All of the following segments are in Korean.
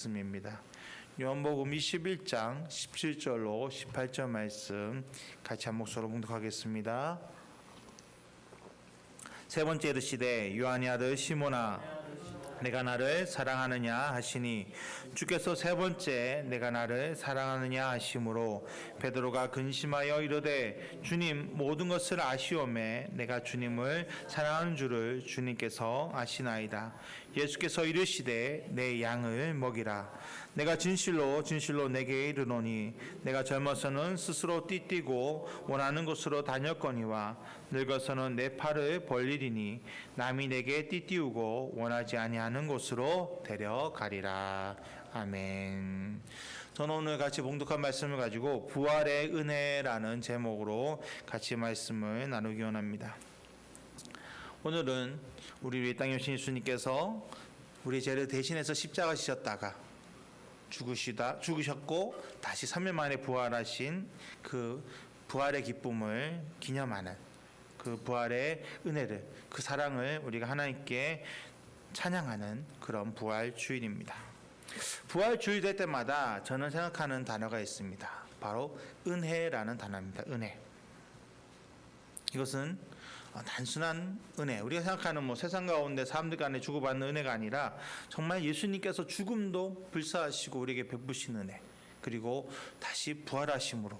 말씀입니다. 요한복음 21장 17절로 18절 말씀 같이 한 목소리로 봉독하겠습니다. 세 번째 이르시되 요한의 아들 시몬아 내가 나를 사랑하느냐 하시니 주께서 세 번째 내가 나를 사랑하느냐 하심으로 베드로가 근심하여 이르되 주님 모든 것을 아시오매 내가 주님을 사랑하는 줄을 주님께서 아시나이다. 예수께서 이르시되 내 양을 먹이라. 내가 진실로 진실로 내게 이르노니 내가 젊어서는 스스로 띠뛰고 원하는 곳으로 다녔거니와 늙어서는 내 팔을 벌리리니 남이 내게 띠띠우고 원하지 아니하는 곳으로 데려가리라. 아멘. 저는 오늘 같이 봉독한 말씀을 가지고 부활의 은혜라는 제목으로 같이 말씀을 나누기 원합니다. 오늘은 우리 위에 땅에 오신 예수님께서 우리 죄를 대신해서 십자가 지셨다가 죽으셨고 다시 3일 만에 부활하신 그 부활의 기쁨을 기념하는 그 부활의 은혜를, 그 사랑을 우리가 하나님께 찬양하는 그런 부활 주일입니다. 부활 주일 될 때마다 저는 생각하는 단어가 있습니다. 바로 은혜라는 단어입니다. 은혜. 이것은 단순한 은혜, 우리가 생각하는 세상 가운데 사람들 간에 주고받는 은혜가 아니라 정말 예수님께서 죽음도 불사하시고 우리에게 베푸신 은혜, 그리고 다시 부활하심으로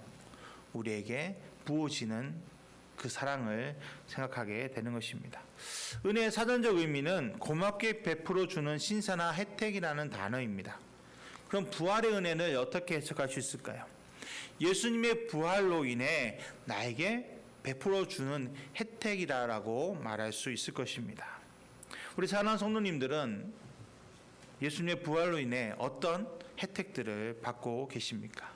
우리에게 부어지는 그 사랑을 생각하게 되는 것입니다. 은혜의 사전적 의미는 고맙게 베풀어 주는 신사나 혜택이라는 단어입니다. 그럼 부활의 은혜는 어떻게 해석할 수 있을까요? 예수님의 부활로 인해 나에게 베풀어 주는 혜택이라고 말할 수 있을 것입니다. 우리 사랑하는 성도님들은 예수님의 부활로 인해 어떤 혜택들을 받고 계십니까?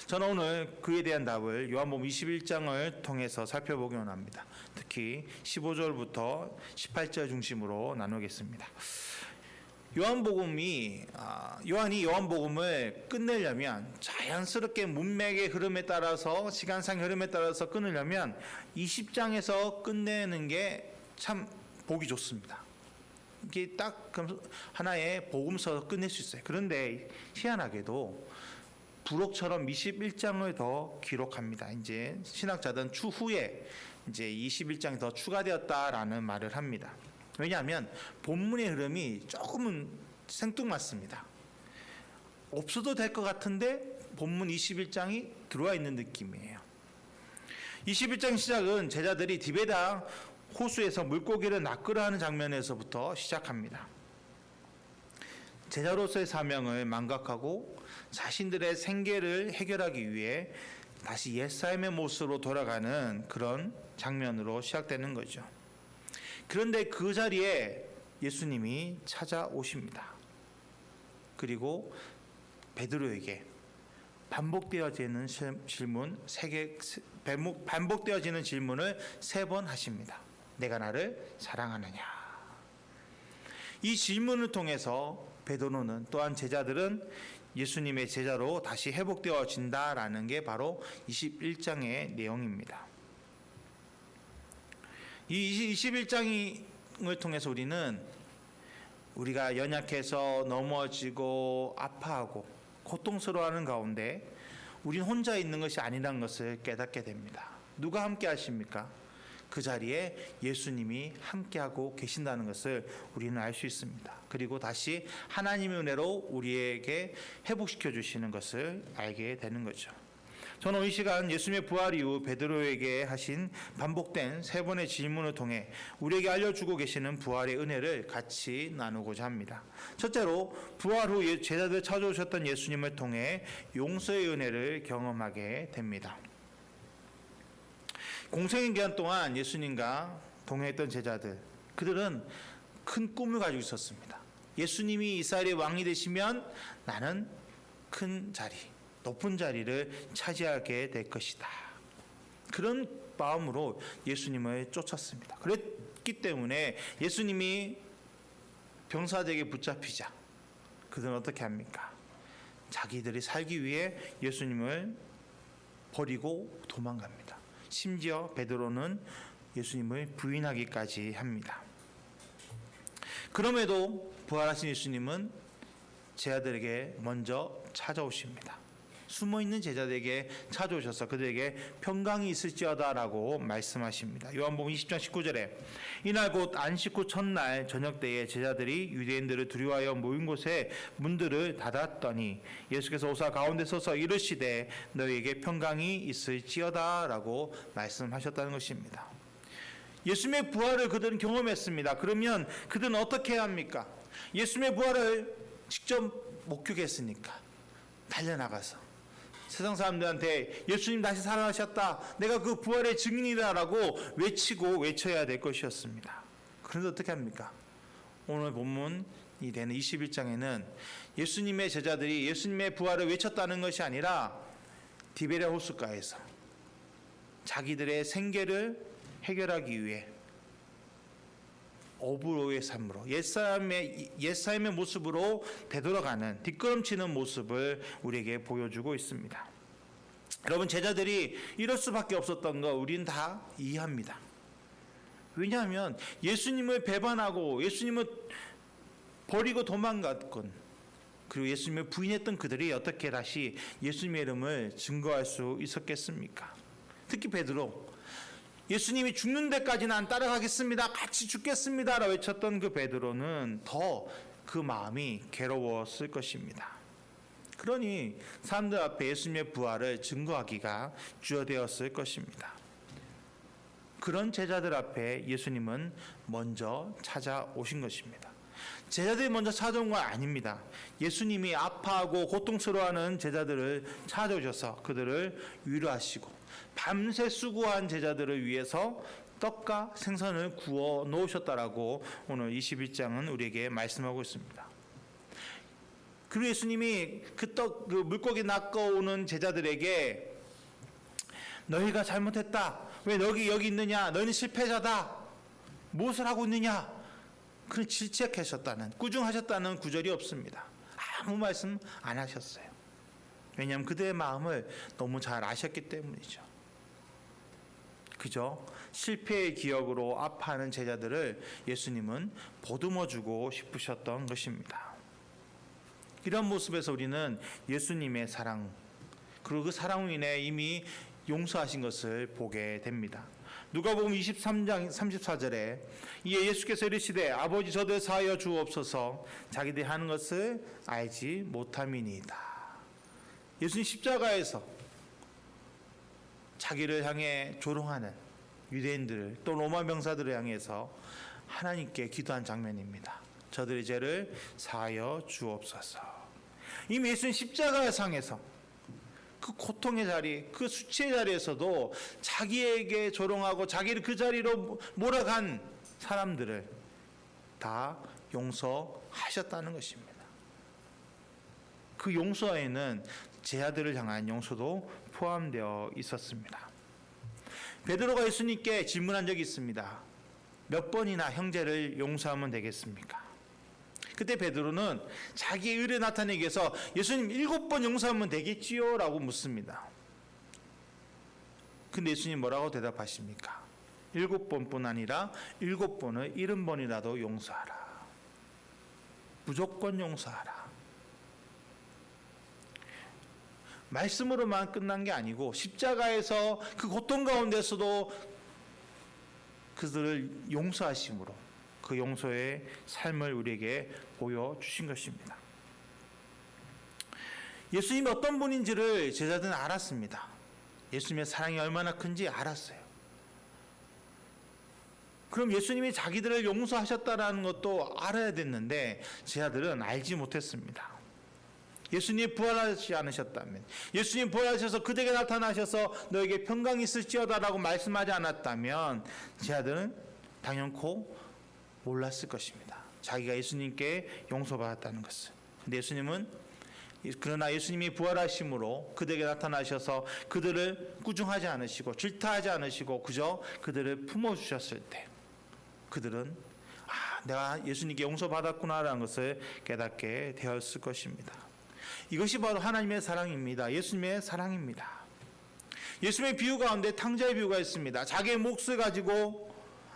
저는 오늘 그에 대한 답을 요한복음 21장을 통해서 살펴보기 원합니다. 특히 15절부터 18절 중심으로 나누겠습니다. 요한이 요한복음을 끝내려면, 자연스럽게 문맥의 흐름에 따라서, 시간상의 흐름에 따라서 끊으려면 20장에서 끝내는 게 참 보기 좋습니다. 이게 딱 하나의 복음서로 끝낼 수 있어요. 그런데 희한하게도 부록처럼 21장을 더 기록합니다. 이제 신학자들은 추후에 이제 21장이 더 추가되었다라는 말을 합니다. 왜냐하면 본문의 흐름이 조금은 생뚱맞습니다. 없어도 될 것 같은데 본문 21장이 들어와 있는 느낌이에요. 21장 시작은 제자들이 디베다 호수에서 물고기를 낚으려 하는 장면에서부터 시작합니다. 제자로서의 사명을 망각하고 자신들의 생계를 해결하기 위해 다시 옛사람의 모습으로 돌아가는 그런 장면으로 시작되는 거죠. 그런데 그 자리에 예수님이 찾아오십니다. 그리고 베드로에게 반복되어지는 질문을 3번 하십니다. 내가 나를 사랑하느냐? 이 질문을 통해서 베드로는, 또한 제자들은 예수님의 제자로 다시 회복되어진다라는 게 바로 21장의 내용입니다. 이 21장을 통해서 우리가 연약해서 넘어지고 아파하고 고통스러워하는 가운데 우리는 혼자 있는 것이 아니라는 것을 깨닫게 됩니다. 누가 함께 하십니까? 그 자리에 예수님이 함께하고 계신다는 것을 우리는 알 수 있습니다. 그리고 다시 하나님의 은혜로 우리에게 회복시켜 주시는 것을 알게 되는 거죠. 저는 이 시간 예수님의 부활 이후 베드로에게 하신 반복된 3번의 질문을 통해 우리에게 알려주고 계시는 부활의 은혜를 같이 나누고자 합니다. 첫째로, 부활 후 제자들 찾아오셨던 예수님을 통해 용서의 은혜를 경험하게 됩니다. 공생의 기간 동안 예수님과 동행했던 제자들, 그들은 큰 꿈을 가지고 있었습니다. 예수님이 이스라엘의 왕이 되시면 나는 큰 자리, 높은 자리를 차지하게 될 것이다. 그런 마음으로 예수님을 쫓았습니다. 그랬기 때문에 예수님이 병사들에게 붙잡히자 그들은 어떻게 합니까? 자기들이 살기 위해 예수님을 버리고 도망갑니다. 심지어 베드로는 예수님을 부인하기까지 합니다. 그럼에도 부활하신 예수님은 제자들에게 먼저 찾아오십니다. 숨어있는 제자들에게 찾아오셔서 그들에게 평강이 있을지어다라고 말씀하십니다. 요한복음 20장 19절에 이날 곧 안식 후 첫날 저녁 때에 제자들이 유대인들을 두려워하여 모인 곳에 문들을 닫았더니 예수께서 오사 가운데 서서 이르시되 너희에게 평강이 있을지어다라고 말씀하셨다는 것입니다. 예수님의 부활을 그들은 경험했습니다. 그러면 그들은 어떻게 해야 합니까? 예수님의 부활을 직접 목격했으니까 달려나가서 세상 사람들한테 예수님 다시 살아나셨다, 내가 그 부활의 증인이다라고 외치고 외쳐야 될 것이었습니다. 그런데 어떻게 합니까? 오늘 본문이 되는 21장에는 예수님의 제자들이 예수님의 부활을 외쳤다는 것이 아니라 디베랴 호숫가에서 자기들의 생계를 해결하기 위해 어부로의 삶으로 옛사람의 모습으로 되돌아가는 뒷걸음치는 모습을 우리에게 보여주고 있습니다. 여러분, 제자들이 이럴 수밖에 없었던 거 우리는 다 이해합니다. 왜냐하면 예수님을 배반하고 예수님을 버리고 도망갔건, 그리고 예수님을 부인했던 그들이 어떻게 다시 예수님의 이름을 증거할 수 있었겠습니까? 특히 베드로, 예수님이 죽는 데까지는 안 따라가겠습니다, 같이 죽겠습니다 라고 외쳤던 그 베드로는 더 그 마음이 괴로웠을 것입니다. 그러니 사람들 앞에 예수님의 부활을 증거하기가 주어되었을 것입니다. 그런 제자들 앞에 예수님은 먼저 찾아오신 것입니다. 제자들이 먼저 찾아온 건 아닙니다. 예수님이 아파하고 고통스러워하는 제자들을 찾아오셔서 그들을 위로하시고 밤새 수고한 제자들을 위해서 떡과 생선을 구워 놓으셨다라고 오늘 21장은 우리에게 말씀하고 있습니다. 그리고 예수님이 그 물고기 낚아오는 제자들에게 너희가 잘못했다, 왜 너희 여기 있느냐, 너희는 실패자다, 무엇을 하고 있느냐, 그런 질책하셨다는, 꾸중하셨다는 구절이 없습니다. 아무 말씀 안 하셨어요. 왜냐하면 그들의 마음을 너무 잘 아셨기 때문이죠. 그저 실패의 기억으로 아파하는 제자들을 예수님은 보듬어주고 싶으셨던 것입니다. 이런 모습에서 우리는 예수님의 사랑, 그리고 그 사랑으로 인해 이미 용서하신 것을 보게 됩니다. 누가복음 23장 34절에 이에 예수께서 이르시되 아버지 저들 사하여 주옵소서 자기들이 하는 것을 알지 못함이니이다. 예수님 십자가에서 자기를 향해 조롱하는 유대인들을, 또 로마 병사들을 향해서 하나님께 기도한 장면입니다. 저들의 죄를 사하여 주옵소서. 이미 예수님 십자가상에서 그 고통의 자리, 그 수치의 자리에서도 자기에게 조롱하고 자기를 그 자리로 몰아간 사람들을 다 용서하셨다는 것입니다. 그 용서에는 제자들을 향한 용서도 포함되어 있었습니다. 베드로가 예수님께 질문한 적이 있습니다. 몇 번이나 형제를 용서하면 되겠습니까? 그때 베드로는 자기의 의를 나타내기 위해서 예수님 7번 용서하면 되겠지요? 라고 묻습니다. 근데 예수님 뭐라고 대답하십니까? 7번뿐 아니라 7번을 70번이라도 용서하라. 무조건 용서하라. 말씀으로만 끝난 게 아니고 십자가에서 그 고통 가운데서도 그들을 용서하심으로 그 용서의 삶을 우리에게 보여주신 것입니다. 예수님이 어떤 분인지를 제자들은 알았습니다. 예수님의 사랑이 얼마나 큰지 알았어요. 그럼 예수님이 자기들을 용서하셨다는 것도 알아야 됐는데 제자들은 알지 못했습니다. 예수님이 부활하지 않으셨다면, 예수님 부활하셔서 그들에게 나타나셔서 너에게 평강이 있을지어다라고 말씀하지 않았다면 제자들은 당연코 몰랐을 것입니다. 자기가 예수님께 용서받았다는 것을. 근데 그러나 예수님이 부활하심으로 그들에게 나타나셔서 그들을 꾸중하지 않으시고 질타하지 않으시고 그저 그들을 품어주셨을 때 그들은 내가 예수님께 용서받았구나라는 것을 깨닫게 되었을 것입니다. 이것이 바로 하나님의 사랑입니다. 예수님의 사랑입니다. 예수님의 비유 가운데 탕자의 비유가 있습니다. 자기의 몫을 가지고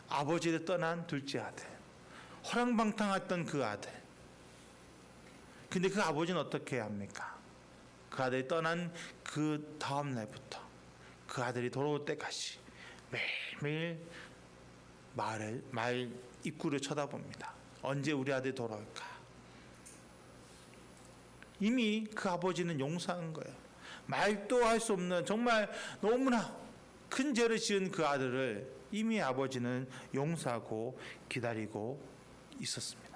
아버지를 떠난 둘째 아들, 허랑방탕했던 그 아들. 근데 그 아버지는 어떻게 해야 합니까? 그 아들이 떠난 그 다음 날부터 그 아들이 돌아올 때까지 매일매일 마을 입구를 쳐다봅니다. 언제 우리 아들이 돌아올까? 이미 그 아버지는 용서한 거예요. 말도 할 수 없는 정말 너무나 큰 죄를 지은 그 아들을 이미 아버지는 용서하고 기다리고 있었습니다.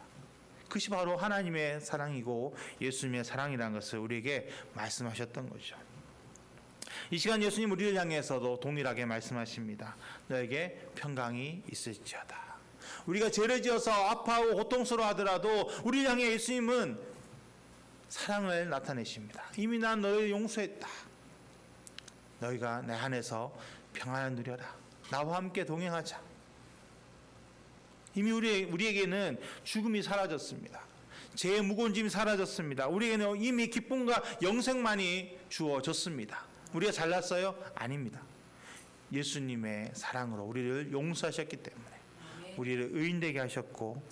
그것이 바로 하나님의 사랑이고 예수님의 사랑이라는 것을 우리에게 말씀하셨던 거죠. 이 시간 예수님 우리를 향해서도 동일하게 말씀하십니다. 너에게 평강이 있을지어다. 우리가 죄를 지어서 아파하고 고통스러워 하더라도 우리를 향해 예수님은 사랑을 나타내십니다. 이미 난 너를 용서했다. 너희가 내 안에서 평안을 누려라. 나와 함께 동행하자. 이미 우리에게는 죽음이 사라졌습니다. 죄의 무거운 짐이 사라졌습니다. 우리에게는 이미 기쁨과 영생만이 주어졌습니다. 우리가 잘났어요? 아닙니다. 예수님의 사랑으로 우리를 용서하셨기 때문에 우리를 의인되게 하셨고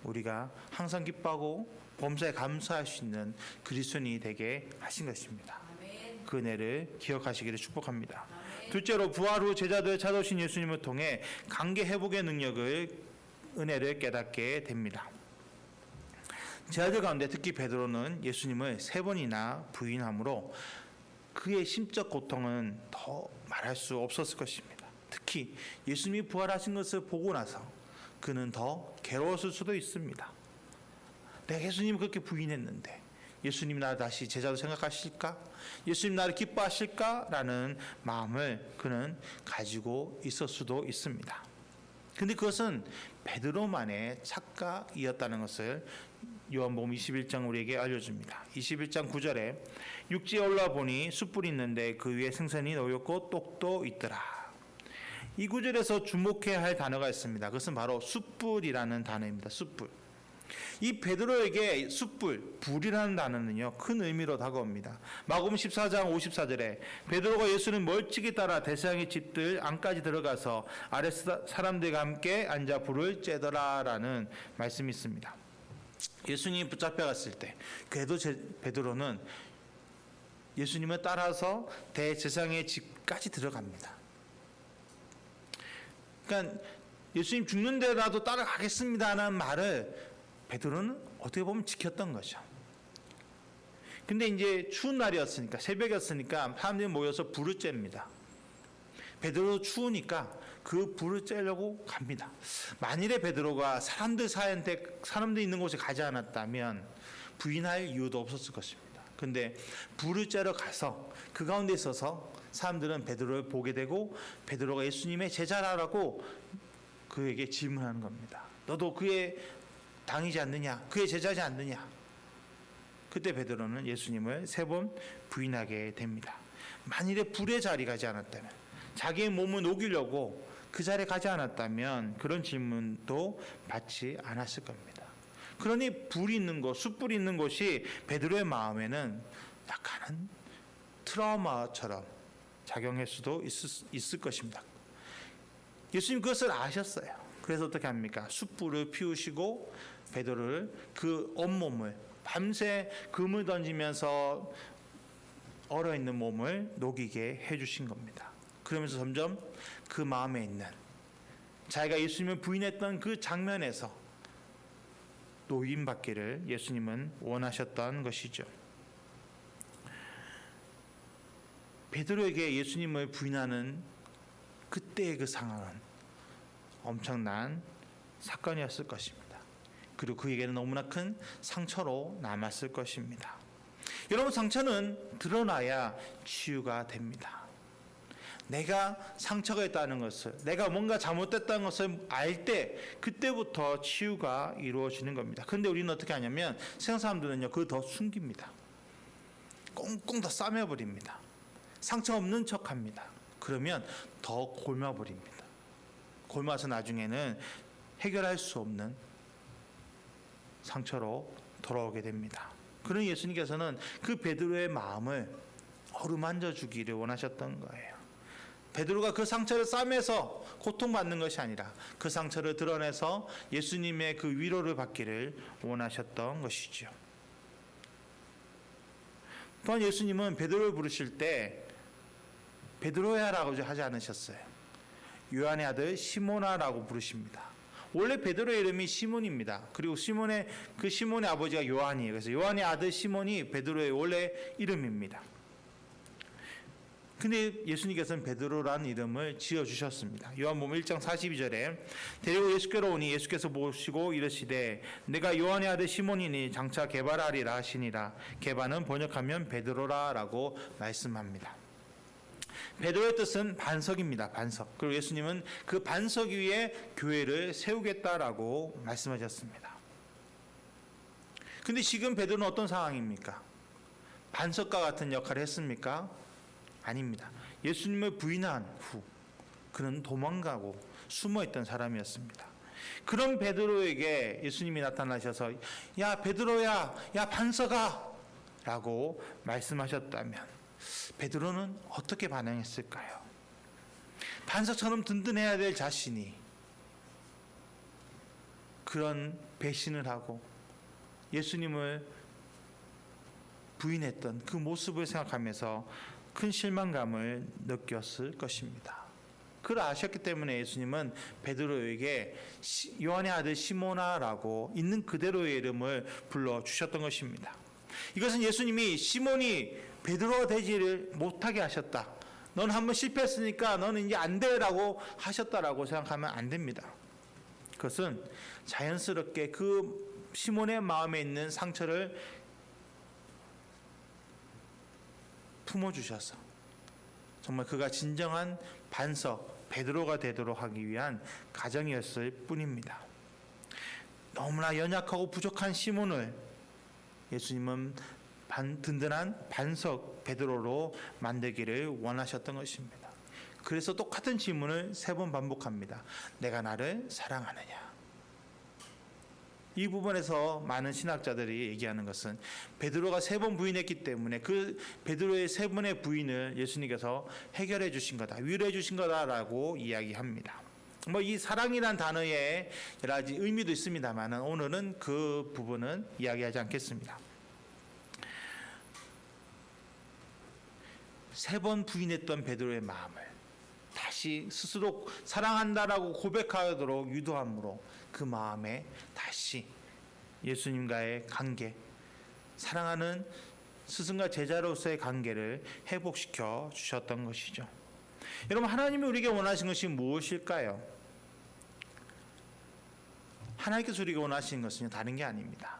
둘이가 항상 기뻐하고 범사에 감사할 수 있는 그리스도인이 되게 하신 것입니다. 그 은혜를 기억하시기를 축복합니다. 둘째로 부활 후 제자들을 찾아오신 예수님을 통해 관계 회복의 은혜를 깨닫게 됩니다. 제자들 가운데 특히 베드로는 예수님을 3번이나 부인함으로 그의 심적 고통은 더 말할 수 없었을 것입니다. 특히 예수님이 부활하신 것을 보고 나서 그는 더 괴로웠을 수도 있습니다. 내가 예수님을 그렇게 부인했는데 예수님 나를 다시 제자로 생각하실까? 예수님 나를 기뻐하실까? 라는 마음을 그는 가지고 있을 수도 있습니다. 근데 그것은 베드로만의 착각이었다는 것을 요한복음 21장 우리에게 알려줍니다. 21장 9절에 육지에 올라 보니 숯불이 있는데 그 위에 생선이 놓였고 떡도 있더라. 이 구절에서 주목해야 할 단어가 있습니다. 그것은 바로 숯불이라는 단어입니다. 숯불. 이 베드로에게 숯불, 불이라는 단어는요 큰 의미로 다가옵니다. 마가복음 14장 54절에 베드로가 예수는 멀찍이 따라 대서양의 집들 안까지 들어가서 아래 사람들과 함께 앉아 불을 쬐더라라는 말씀이 있습니다. 예수님이 붙잡혀갔을 때 그래도 베드로는 예수님을 따라서 대제사장의 집까지 들어갑니다. 그러니까 예수님 죽는 데라도 따라가겠습니다라는 말을 베드로는 어떻게 보면 지켰던 거죠. 근데 이제 추운 날이었으니까 새벽이었으니까 사람들이 모여서 불을 쬐입니다. 베드로 추우니까 그 불을 쬐려고 갑니다. 만일에 베드로가 사람들 있는 곳에 가지 않았다면 부인할 이유도 없었을 것입니다. 근데 불을 쬐러 가서 그 가운데 있어서 사람들은 베드로를 보게 되고 베드로가 예수님의 제자라고 그에게 질문하는 겁니다. 너도 그의 당이지 않느냐? 그의 제자지 않느냐? 그때 베드로는 예수님을 3번 부인하게 됩니다. 만일에 불의 자리 가지 않았다면, 자기의 몸을 녹이려고 그 자리에 가지 않았다면 그런 질문도 받지 않았을 겁니다. 그러니 불이 있는 곳, 숯불이 있는 곳이 베드로의 마음에는 약간은 트라우마처럼 작용할 수도 있을 것입니다. 예수님 그것을 아셨어요. 그래서 어떻게 합니까? 숯불을 피우시고 베드로를 그 온몸을 밤새 금을 던지면서 얼어있는 몸을 녹이게 해주신 겁니다. 그러면서 점점 그 마음에 있는 자기가 예수님을 부인했던 그 장면에서 노임받기를 예수님은 원하셨던 것이죠. 베드로에게 예수님을 부인하는 그때의 그 상황은 엄청난 사건이었을 것입니다. 그리고 그에게는 너무나 큰 상처로 남았을 것입니다. 여러분, 상처는 드러나야 치유가 됩니다. 내가 상처가 있다는 것을, 내가 뭔가 잘못됐다는 것을 알 때 그때부터 치유가 이루어지는 겁니다. 그런데 우리는 어떻게 하냐면 세상 사람들은요 그걸 더 숨깁니다. 꽁꽁 더 싸매버립니다. 상처 없는 척합니다. 그러면 더 골마버립니다. 골마서 나중에는 해결할 수 없는 상처로 돌아오게 됩니다. 그런 예수님께서는 그 베드로의 마음을 어루만져 주기를 원하셨던 거예요. 베드로가 그 상처를 싸매서 고통받는 것이 아니라 그 상처를 드러내서 예수님의 그 위로를 받기를 원하셨던 것이죠. 또한 예수님은 베드로를 부르실 때 베드로야라고 하지 않으셨어요. 요한의 아들 시몬아라고 부르십니다. 원래 베드로의 이름이 시몬입니다. 그리고 시몬의 아버지가 요한이에요. 그래서 요한의 아들 시몬이 베드로의 원래 이름입니다. 근데 예수님께서는 베드로라는 이름을 지어주셨습니다. 요한복음 1장 42절에 데리고 예수께로 오니 예수께서 보시고 이르시되 내가 요한의 아들 시몬이니 장차 게바라리라 하시니라. 게바는 번역하면 베드로라 라고 말씀합니다. 베드로의 뜻은 반석입니다. 반석. 그리고 예수님은 그 반석 위에 교회를 세우겠다라고 말씀하셨습니다. 근데 지금 베드로는 어떤 상황입니까? 반석과 같은 역할을 했습니까? 아닙니다. 예수님을 부인한 후 그는 도망가고 숨어있던 사람이었습니다. 그런 베드로에게 예수님이 나타나셔서 야 베드로야, 야 반석아 라고 말씀하셨다면 베드로는 어떻게 반응했을까요? 반석처럼 든든해야 될 자신이 그런 배신을 하고 예수님을 부인했던 그 모습을 생각하면서 큰 실망감을 느꼈을 것입니다. 그걸 아셨기 때문에 예수님은 베드로에게 요한의 아들 시몬아라고 있는 그대로의 이름을 불러주셨던 것입니다. 이것은 예수님이 시몬이 베드로가 되지를 못하게 하셨다. 넌 한번 실패했으니까 너는 이제 안 돼라고 하셨다라고 생각하면 안 됩니다. 그것은 자연스럽게 그 시몬의 마음에 있는 상처를 품어주셔서 정말 그가 진정한 반석 베드로가 되도록 하기 위한 가정이었을 뿐입니다. 너무나 연약하고 부족한 시몬을 예수님은 든든한 반석 베드로로 만들기를 원하셨던 것입니다. 그래서 똑같은 질문을 3번 반복합니다. 내가 나를 사랑하느냐? 이 부분에서 많은 신학자들이 얘기하는 것은 베드로가 3번 부인했기 때문에 그 베드로의 3번의 부인을 예수님께서 해결해 주신 거다, 위로해 주신 거다라고 이야기합니다. 이 사랑이란 단어에 여러 가지 의미도 있습니다만 오늘은 그 부분은 이야기하지 않겠습니다. 3번 부인했던 베드로의 마음을 다시 스스로 사랑한다라고 고백하도록 유도함으로 그 마음에 다시 예수님과의 관계, 사랑하는 스승과 제자로서의 관계를 회복시켜 주셨던 것이죠. 여러분, 하나님이 우리에게 원하신 것이 무엇일까요? 하나님께서 우리에게 원하시는 것은 다른 게 아닙니다.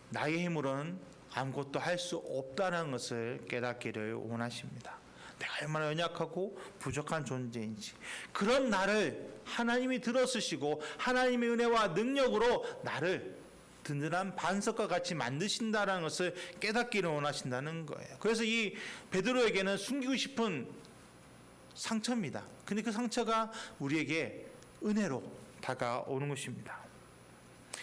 나의 힘으로는 아무것도 할 수 없다는 것을 깨닫기를 원하십니다. 내가 얼마나 연약하고 부족한 존재인지, 그런 나를 하나님이 들어쓰시고 하나님의 은혜와 능력으로 나를 든든한 반석과 같이 만드신다는 것을 깨닫기를 원하신다는 거예요. 그래서 이 베드로에게는 숨기고 싶은 상처입니다. 근데 그 상처가 우리에게 은혜로 다가오는 것입니다.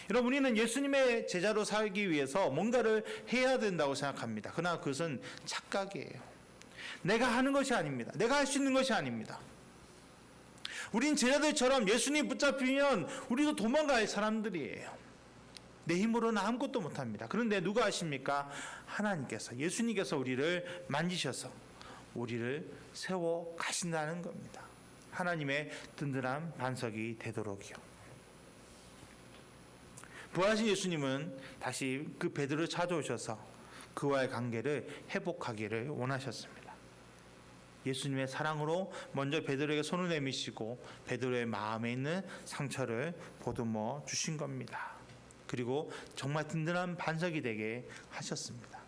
여러분, 우리는 예수님의 제자로 살기 위해서 뭔가를 해야 된다고 생각합니다. 그러나 그것은 착각이에요. 내가 하는 것이 아닙니다. 내가 할 수 있는 것이 아닙니다. 우린 제자들처럼 예수님 붙잡히면 우리도 도망갈 사람들이에요. 내 힘으로는 아무것도 못합니다. 그런데 누가 하십니까? 하나님께서, 예수님께서 우리를 만지셔서 우리를 세워 가신다는 겁니다. 하나님의 든든한 반석이 되도록이요. 부활하신 예수님은 다시 그 베드로를 찾아오셔서 그와의 관계를 회복하기를 원하셨습니다. 예수님의 사랑으로 먼저 베드로에게 손을 내미시고 베드로의 마음에 있는 상처를 보듬어 주신 겁니다. 그리고 정말 든든한 반석이 되게 하셨습니다.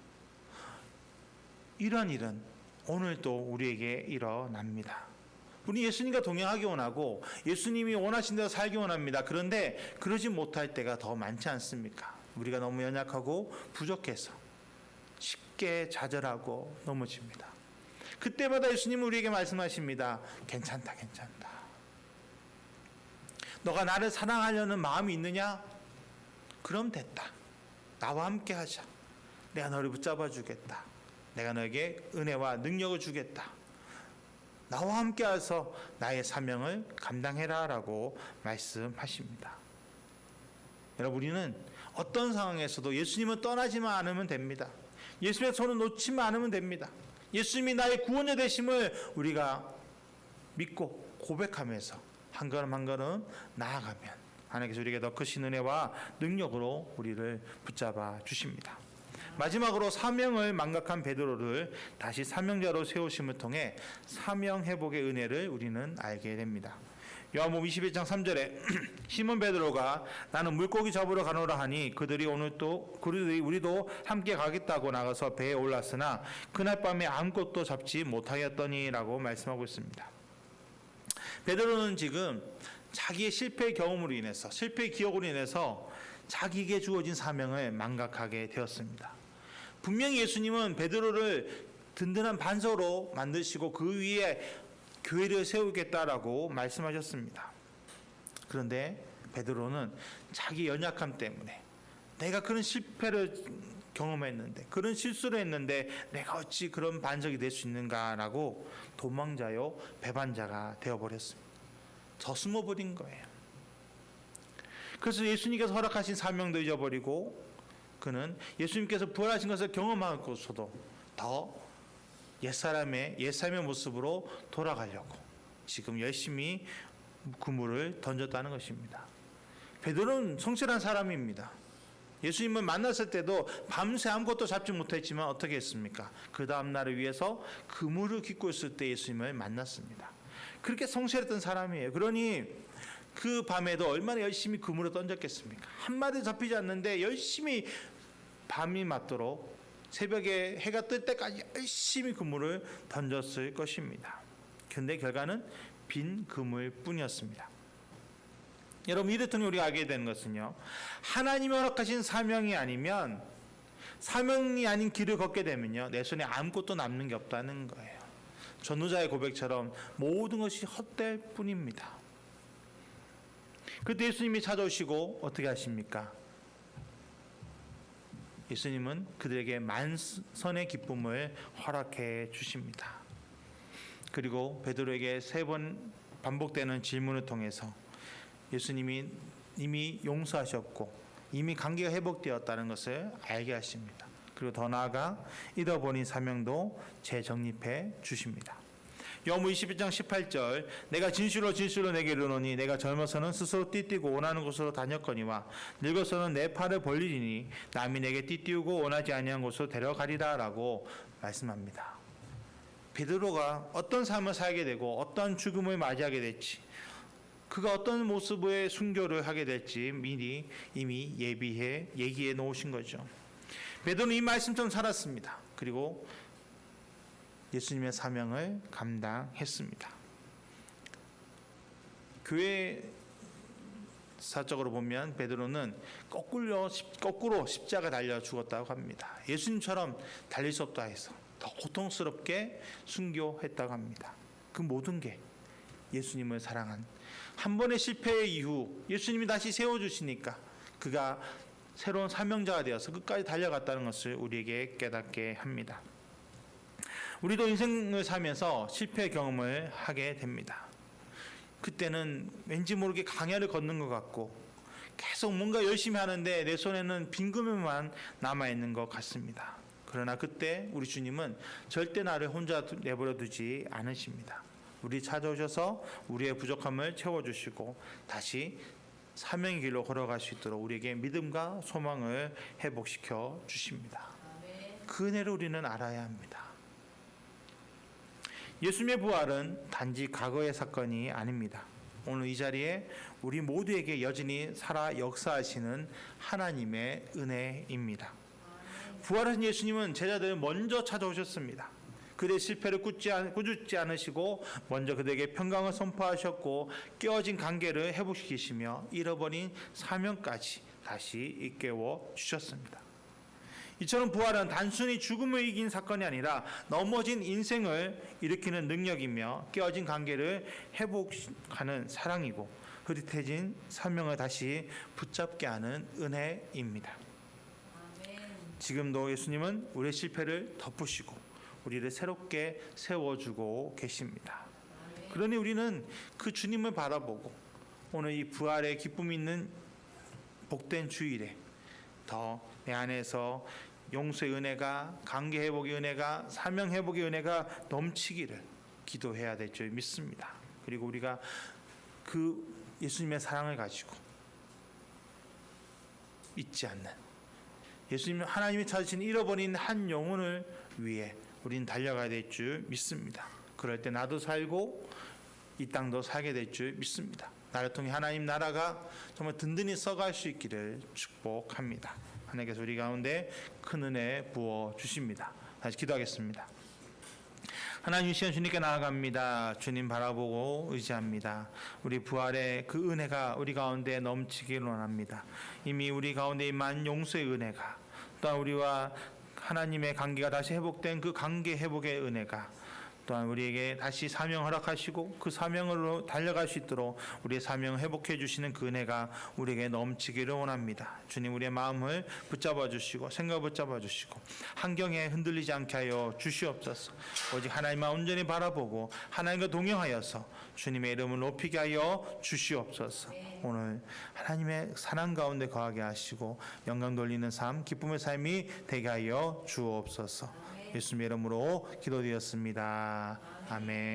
이러한 일은 오늘도 우리에게 일어납니다. 우리 예수님과 동행하기 원하고 예수님이 원하신 대로 살기 원합니다. 그런데 그러지 못할 때가 더 많지 않습니까? 우리가 너무 연약하고 부족해서 쉽게 좌절하고 넘어집니다. 그때마다 예수님은 우리에게 말씀하십니다. 괜찮다, 괜찮다. 너가 나를 사랑하려는 마음이 있느냐? 그럼 됐다. 나와 함께 하자. 내가 너를 붙잡아 주겠다. 내가 너에게 은혜와 능력을 주겠다. 나와 함께 와서 나의 사명을 감당해라 라고 말씀하십니다. 여러분, 우리는 어떤 상황에서도 예수님은 떠나지만 않으면 됩니다. 예수님의 손을 놓지만 않으면 됩니다. 예수님이 나의 구원자 되심을 우리가 믿고 고백하면서 한 걸음 한 걸음 나아가면 하나님께서 우리에게 더 크신 은혜와 능력으로 우리를 붙잡아 주십니다. 마지막으로 사명을 망각한 베드로를 다시 사명자로 세우심을 통해 사명 회복의 은혜를 우리는 알게 됩니다. 요한복음 21장 3절에 시몬 베드로가 나는 물고기 잡으러 가노라 하니 그들이 우리도 함께 가겠다고 나가서 배에 올랐으나 그날 밤에 아무것도 잡지 못하였더니라고 말씀하고 있습니다. 베드로는 지금 자기의 실패의 경험으로 인해서 실패의 기억으로 인해서 자기에게 주어진 사명을 망각하게 되었습니다. 분명히 예수님은 베드로를 든든한 반석으로 만드시고 그 위에 교회를 세우겠다라고 말씀하셨습니다. 그런데 베드로는 자기 연약함 때문에 내가 그런 실패를 경험했는데 그런 실수를 했는데 내가 어찌 그런 반석이 될 수 있는가라고 도망자요 배반자가 되어버렸습니다. 더 숨어버린 거예요. 그래서 예수님께서 허락하신 사명도 잊어버리고 그는 예수님께서 부활하신 것을 경험하고서도 더 옛사람의 모습으로 돌아가려고 지금 열심히 그물을 던졌다는 것입니다. 베드로는 성실한 사람입니다. 예수님을 만났을 때도 밤새 아무것도 잡지 못했지만 어떻게 했습니까? 그 다음 날을 위해서 그물을 깃고 있을 때 예수님을 만났습니다. 그렇게 성실했던 사람이에요. 그러니 그 밤에도 얼마나 열심히 그물을 던졌겠습니까? 한 마리 잡히지 않는데 열심히 밤이 맞도록 새벽에 해가 뜰 때까지 열심히 그물을 던졌을 것입니다. 그런데 결과는 빈 그물 뿐이었습니다. 여러분 이를 통해 우리가 알게 되는 것은요, 하나님이 허락하신 사명이 아니면 사명이 아닌 길을 걷게 되면요 내 손에 아무것도 남는 게 없다는 거예요. 전도자의 고백처럼 모든 것이 헛될 뿐입니다. 그때 예수님이 찾아오시고 어떻게 하십니까? 예수님은 그들에게 만선의 기쁨을 허락해 주십니다. 그리고 베드로에게 3번 반복되는 질문을 통해서 예수님이 이미 용서하셨고 이미 관계가 회복되었다는 것을 알게 하십니다. 그리고 더 나아가 잃어버린 사명도 재정립해 주십니다. 요한복음 21장 18절 내가 진실로 내게 이르노니 내가 젊어서는 스스로 띠띠고 원하는 곳으로 다녔거니와 늙어서는 내 팔을 벌리리니 남이 내게 띠띠우고 원하지 아니한 곳으로 데려가리라 라고 말씀합니다. 베드로가 어떤 삶을 살게 되고 어떤 죽음을 맞이하게 될지 그가 어떤 모습의 순교를 하게 될지 미리 이미 얘기해 놓으신 거죠. 베드로는 이 말씀처럼 살았습니다. 그리고 예수님의 사명을 감당했습니다. 교회 사적으로 보면 베드로는 거꾸로 십자가 달려 죽었다고 합니다. 예수님처럼 달릴 수 없다 해서 더 고통스럽게 순교했다고 합니다. 그 모든 게 예수님을 사랑한 한 번의 실패 이후 예수님이 다시 세워주시니까 그가 새로운 사명자가 되어서 끝까지 달려갔다는 것을 우리에게 깨닫게 합니다. 우리도 인생을 살면서 실패 경험을 하게 됩니다. 그때는 왠지 모르게 강야를 걷는 것 같고 계속 뭔가 열심히 하는데 내 손에는 빈 그물만 남아있는 것 같습니다. 그러나 그때 우리 주님은 절대 나를 혼자 내버려 두지 않으십니다. 우리 찾아오셔서 우리의 부족함을 채워주시고 다시 사명의 길로 걸어갈 수 있도록 우리에게 믿음과 소망을 회복시켜 주십니다. 그 은혜를 우리는 알아야 합니다. 예수님의 부활은 단지 과거의 사건이 아닙니다. 오늘 이 자리에 우리 모두에게 여전히 살아 역사하시는 하나님의 은혜입니다. 부활하신 예수님은 제자들을 먼저 찾아오셨습니다. 그들의 실패를 꾸짖지 않으시고 먼저 그들에게 평강을 선포하셨고 깨어진 관계를 회복시키시며 잃어버린 사명까지 다시 일깨워 주셨습니다. 이처럼 부활은 단순히 죽음을 이긴 사건이 아니라 넘어진 인생을 일으키는 능력이며 깨어진 관계를 회복하는 사랑이고 흐릿해진 사명을 다시 붙잡게 하는 은혜입니다. 지금도 예수님은 우리의 실패를 덮으시고 우리를 새롭게 세워주고 계십니다. 그러니 우리는 그 주님을 바라보고 오늘 이 부활의 기쁨이 있는 복된 주일에 더 내 안에서 용서의 은혜가, 관계 회복의 은혜가, 사명 회복의 은혜가 넘치기를 기도해야 될 줄 믿습니다. 그리고 우리가 그 예수님의 사랑을 가지고 잊지 않는, 예수님 하나님이 찾으신 잃어버린 한 영혼을 위해 우리는 달려가야 될 줄 믿습니다. 그럴 때 나도 살고 이 땅도 살게 될 줄 믿습니다. 나를 통해 하나님 나라가 정말 든든히 서갈 수 있기를 축복합니다. 하나님께서 우리 가운데 큰 은혜 부어 주십니다. 다시 기도하겠습니다. 하나님, 이 시간 주님께 나아갑니다. 주님 바라보고 의지합니다. 우리 부활의 그 은혜가 우리 가운데 넘치기를 원합니다. 이미 우리 가운데 임한 용서의 은혜가, 또한 우리와 하나님의 관계가 다시 회복된 그 관계 회복의 은혜가, 또한 우리에게 다시 사명 허락하시고 그 사명으로 달려갈 수 있도록 우리의 사명을 회복해 주시는 그 은혜가 우리에게 넘치기를 원합니다. 주님, 우리의 마음을 붙잡아 주시고 생각을 붙잡아 주시고 환경에 흔들리지 않게 하여 주시옵소서. 오직 하나님만 온전히 바라보고 하나님과 동행하여서 주님의 이름을 높이게 하여 주시옵소서. 오늘 하나님의 사랑 가운데 거하게 하시고 영광 돌리는 삶, 기쁨의 삶이 되게 하여 주옵소서. 예수님의 이름으로 기도드렸습니다. 아멘.